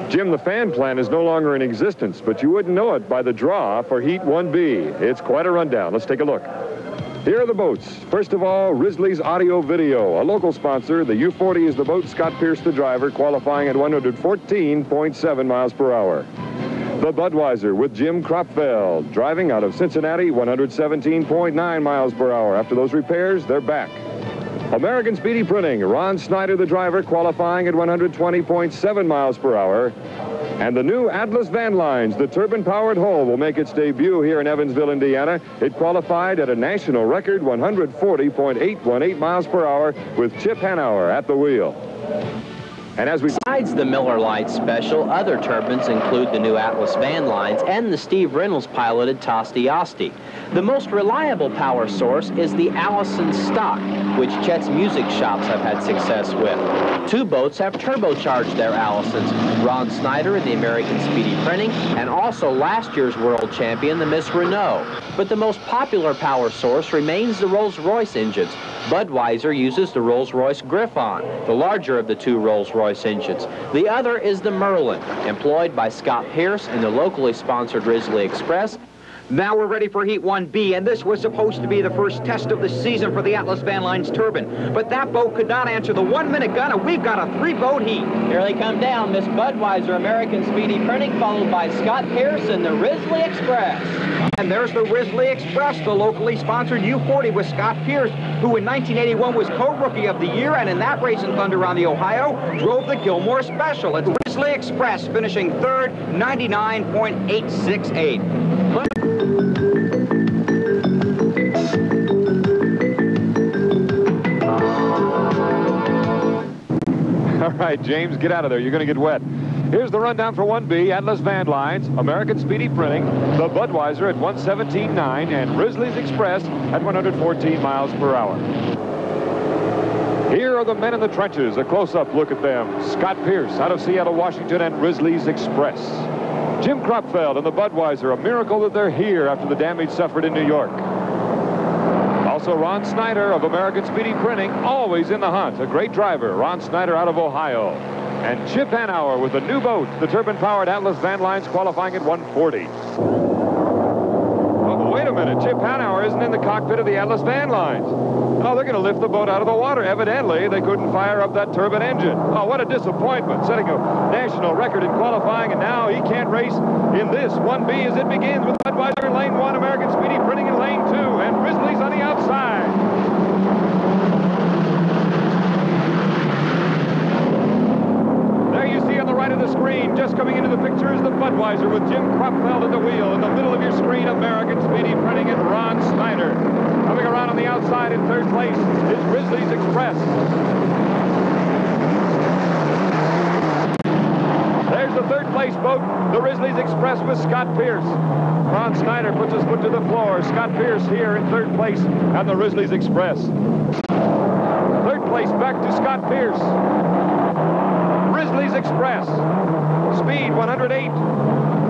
Jim, the fan plan is no longer in existence, but you wouldn't know it by the draw for Heat 1B. It's quite a rundown. Let's take a look. Here are the boats. First of all, Risley's Audio Video, a local sponsor. The U-40 is the boat. Scott Pierce, the driver, qualifying at 114.7 miles per hour. The Budweiser with Jim Kropfeld, driving out of Cincinnati, 117.9 miles per hour. After those repairs, they're back. American Speedy Printing, Ron Snyder, the driver, qualifying at 120.7 miles per hour. And the new Atlas Van Lines, the turbine-powered hull, will make its debut here in Evansville, Indiana. It qualified at a national record 140.818 miles per hour with Chip Hanauer at the wheel. And as we... Besides the Miller Lite Special, other turbines include the new Atlas Van Lines and the Steve Reynolds-piloted Tosti Asti. The most reliable power source is the Allison Stock, which Chet's music shops have had success with. Two boats have turbocharged their Allisons, Ron Snyder in the American Speedy Printing, and also last year's world champion, the Miss Renault. But the most popular power source remains the Rolls-Royce engines. Budweiser uses the Rolls-Royce Griffon, the larger of the two Rolls-Royce engines. The other is the Merlin, employed by Scott Pierce in the locally sponsored Risley Express. Now we're ready for Heat 1B, and this was supposed to be the first test of the season for the Atlas Van Lines turbine. But that boat could not answer the 1-minute gun, and we've got a 3-boat heat. Here they come down, Miss Budweiser American Speedy Printing, followed by Scott Pierce and the Risley Express. And there's the Risley Express, the locally sponsored U-40 with Scott Pierce, who in 1981 was co-rookie of the year, and in that race in Thunder on the Ohio, drove the Gilmore Special. It's Risley Express finishing third, 99.868. All right, James, get out of there. You're going to get wet. Here's the rundown for 1B, Atlas Van Lines, American Speedy Printing, the Budweiser at 117.9, and Risley's Express at 114 miles per hour. Here are the men in the trenches. A close-up look at them. Scott Pierce out of Seattle, Washington, and Risley's Express. Jim Kropfeld and the Budweiser, a miracle that they're here after the damage suffered in New York. Also, Ron Snyder of American Speedy Printing, always in the hunt. A great driver, Ron Snyder out of Ohio. And Chip Hanauer with a new boat, the turbine-powered Atlas Van Lines, qualifying at 140. Oh, wait a minute. Chip Hanauer isn't in the cockpit of the Atlas Van Lines. Oh, they're going to lift the boat out of the water. Evidently, they couldn't fire up that turbine engine. Oh, what a disappointment. Setting a national record in qualifying, and now he can't race in this 1B as it begins with Budweiser in lane 1, American Speedy Printing in lane 2, and Risley's on the outside. There you see on the right of the screen, just coming into the picture is the Budweiser with Jim Kropfeld at the wheel. In the middle of your screen, American Speedy Printing and Ron Snyder. Coming around on the outside in third place is Risley's Express. There's the third place boat, the Risley's Express with Scott Pierce. Ron Snyder puts his foot to the floor. Scott Pierce here in third place and the Risley's Express. Third place back to Scott Pierce. Risley's Express. Speed 108.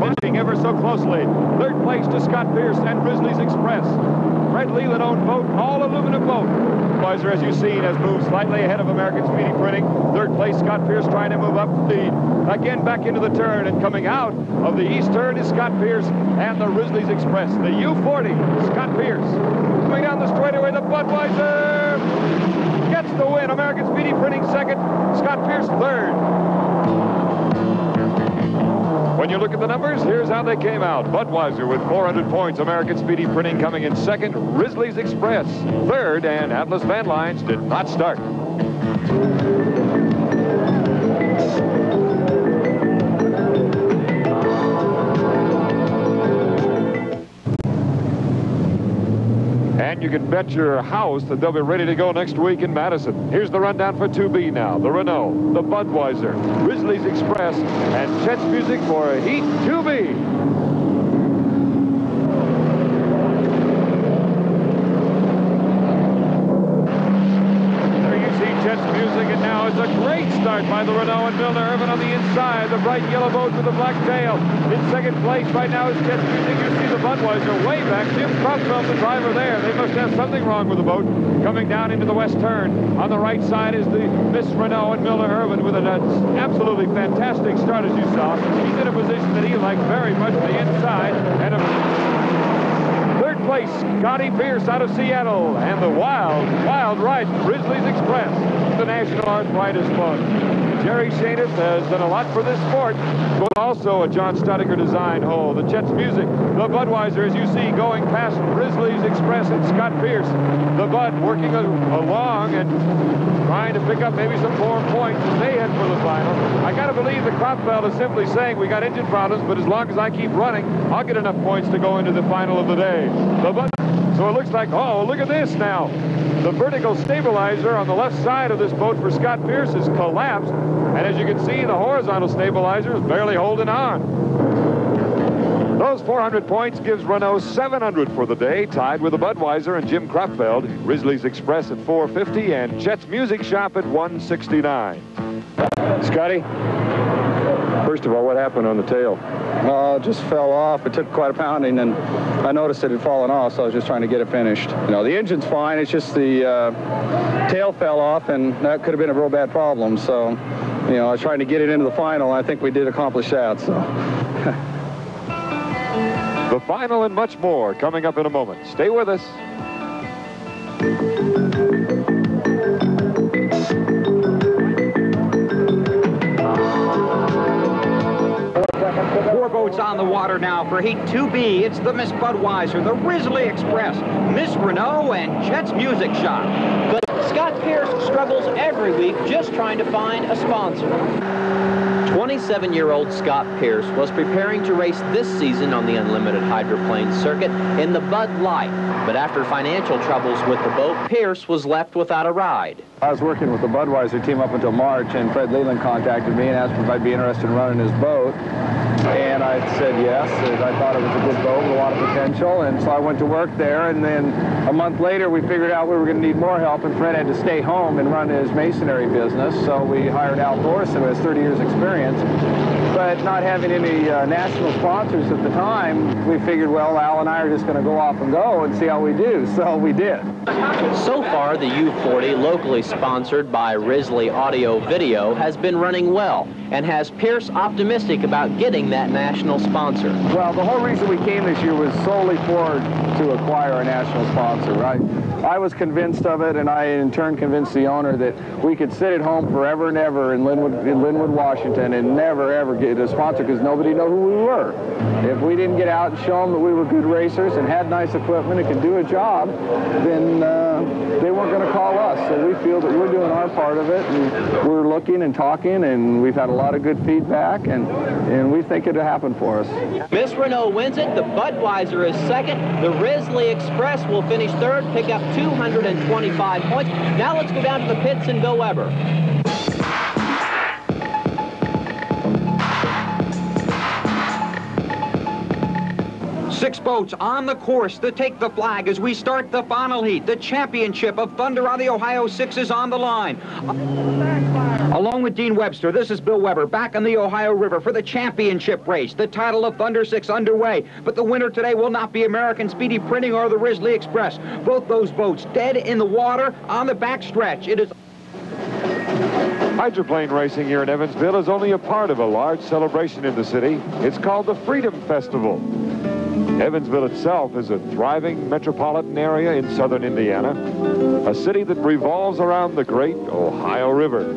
Watching ever so closely. Third place to Scott Pierce and Risley's Express. Fred Leland-owned boat, all aluminum boat. Budweiser, as you've seen, has moved slightly ahead of American Speedy Printing. Third place, Scott Pierce trying to move up the lead. Again, back into the turn, and coming out of the east turn is Scott Pierce and the Risley's Express. The U-40, Scott Pierce. Coming down the straightaway, the Budweiser gets the win. American Speedy Printing second, Scott Pierce third. When you look at the numbers, here's how they came out. Budweiser with 400 points. American Speedy Printing coming in second. Risley's Express third. And Atlas Van Lines did not start. And you can bet your house that they'll be ready to go next week in Madison. Here's the rundown for 2B now. The Renault, the Budweiser, Risley's Express, and Chet's music for Heat 2B. There you see Chet's music, and now it's a great start by the Renault and Milner Irvin on the inside. The bright yellow boat with the black tail. In second place right now is Chet Music. You see the Budweiser way back. Jim Croftsfeld, the driver there. They must have something wrong with the boat. Coming down into the west turn. On the right side is the Miss Renault and Milner Irvin with an absolutely fantastic start, as you saw. He's in a position that he likes very much, the inside. And third place, Scotty Pierce out of Seattle. And the wild ride, Risley's Express. The National Arthritis Fund. Jerry Shaniff has done a lot for this sport. But also a John Stodiger design hole. The Chet's Music, the Budweiser, as you see, going past Risley's Express and Scott Pierce. The Bud working along and trying to pick up maybe some more points as they head for the final. I got to believe the Croftsfeld is simply saying we got engine problems, but as long as I keep running, I'll get enough points to go into the final of the day. The Bud. So it looks like, oh, look at this now. The vertical stabilizer on the left side of this boat for Scott Pierce has collapsed. And as you can see, the horizontal stabilizer is barely holding on. Those 400 points gives Renault 700 for the day, tied with the Budweiser and Jim Croftsfeld. Risley's Express at 450 and Chet's Music Shop at 169. Scotty, first of all, what happened on the tail? It just fell off. It took quite a pounding, and I noticed it had fallen off, so I was just trying to get it finished. You know, the engine's fine. It's just the tail fell off, and that could have been a real bad problem. So, you know, I was trying to get it into the final, and I think we did accomplish that. So. The final and much more coming up in a moment. Stay with us. Four boats on the water now for Heat 2B. It's the Miss Budweiser, the Risley Express, Miss Renault, and Chet's Music Shop. But Scott Pierce struggles every week just trying to find a sponsor. 27-year-old Scott Pierce was preparing to race this season on the unlimited hydroplane circuit in the Bud Light. But after financial troubles with the boat, Pierce was left without a ride. I was working with the Budweiser team up until March, and Fred Leland contacted me and asked if I'd be interested in running his boat. And I said yes, as I thought it was a good boat with a lot of potential, and so I went to work there, and then a month later we figured out we were going to need more help, and Fred had to stay home and run his masonry business, so we hired Al Thorson, who has 30 years experience. But not having any national sponsors at the time, we figured, well, Al and I are just going to go off and go and see how we do, so we did. So far, the U40, locally sponsored by Risley Audio Video, has been running well and has Pierce optimistic about getting that national sponsor. Well, the whole reason we came this year was solely to acquire a national sponsor, right? I was convinced of it, and I in turn convinced the owner that we could sit at home forever and ever in Linwood, Washington, and never ever get a sponsor because nobody knew who we were. If we didn't get out and show them that we were good racers and had nice equipment and could do a job, then they weren't going to call us. So we feel that we're doing our part of it, and we're looking and talking, and we've had a lot of good feedback, and we think it'll happen for us. Miss Renault wins it. The Budweiser is second. The Risley Express will finish third, pick up 225 points. Now let's go down to the pits and Bill Weber. Six boats on the course to take the flag as we start the final heat. The championship of Thunder on the Ohio 6 is on the line. Along with Dean Webster, this is Bill Weber back on the Ohio River for the championship race. The title of Thunder 6 underway, but the winner today will not be American Speedy Printing or the Risley Express. Both those boats dead in the water on the backstretch. It is Hydroplane racing here in Evansville is only a part of a large celebration in the city. It's called the Freedom Festival. Evansville itself is a thriving metropolitan area in southern Indiana, a city that revolves around the great Ohio River.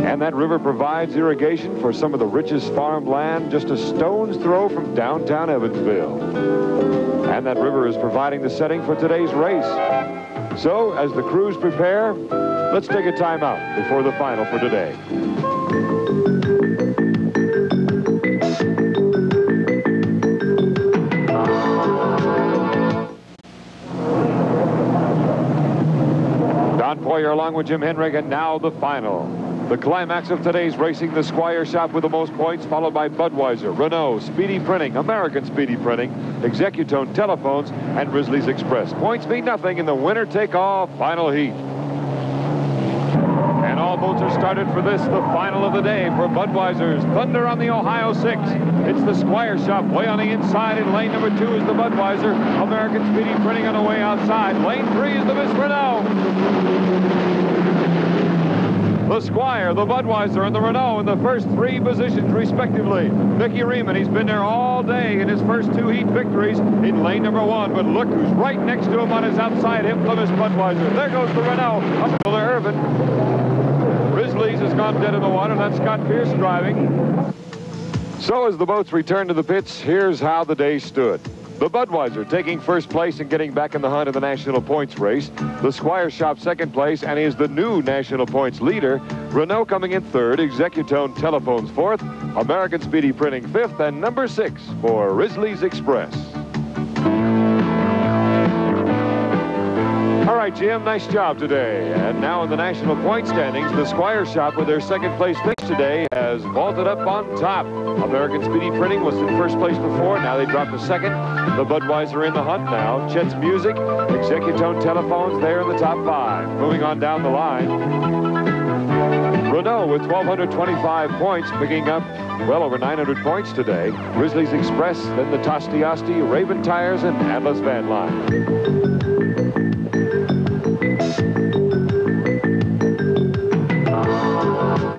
And that river provides irrigation for some of the richest farmland just a stone's throw from downtown Evansville. And that river is providing the setting for today's race. So, as the crews prepare, let's take a time out before the final for today. Don Poyer along with Jim Henrig, and now the final. The climax of today's racing, the Squire Shop with the most points, followed by Budweiser, Renault, Speedy Printing, American Speedy Printing, Executone Telephones, and Risley's Express. Points mean nothing in the winner-take-all final heat. And all All boats are started for this, the final of the day for Budweiser's Thunder on the Ohio 6. It's the Squire Shop way on the inside. In lane number 2 is the Budweiser. American Speedy Printing on the way outside. Lane 3 is the Miss Renault. The Squire, the Budweiser, and the Renault in the first 3 positions, respectively. Mickey Riemann, he's been there all day in his first 2 heat victories in lane number 1. But look who's right next to him on his outside, infamous Budweiser. There goes the Renault up to Irvin. Risley's has gone dead in the water. That's Scott Pierce driving. So as the boats return to the pits, here's how the day stood. The Budweiser taking first place and getting back in the hunt of the national points race. The Squire Shop second place and is the new national points leader. Renault coming in third, Executone Telephones fourth, American Speedy Printing fifth, and number 6 for Risley's Express. All right, Jim, nice job today. And now in the national point standings, the Squire Shop with their second place finish today has vaulted up on top. American Speedy Printing was in first place before. Now they dropped to second. The Budweiser in the hunt now. Chet's Music, Executone Telephones there in the top 5. Moving on down the line. Renault with 1,225 points, picking up well over 900 points today. Risley's Express, then the Tosti Asti, Raven Tires, and Atlas Van Line.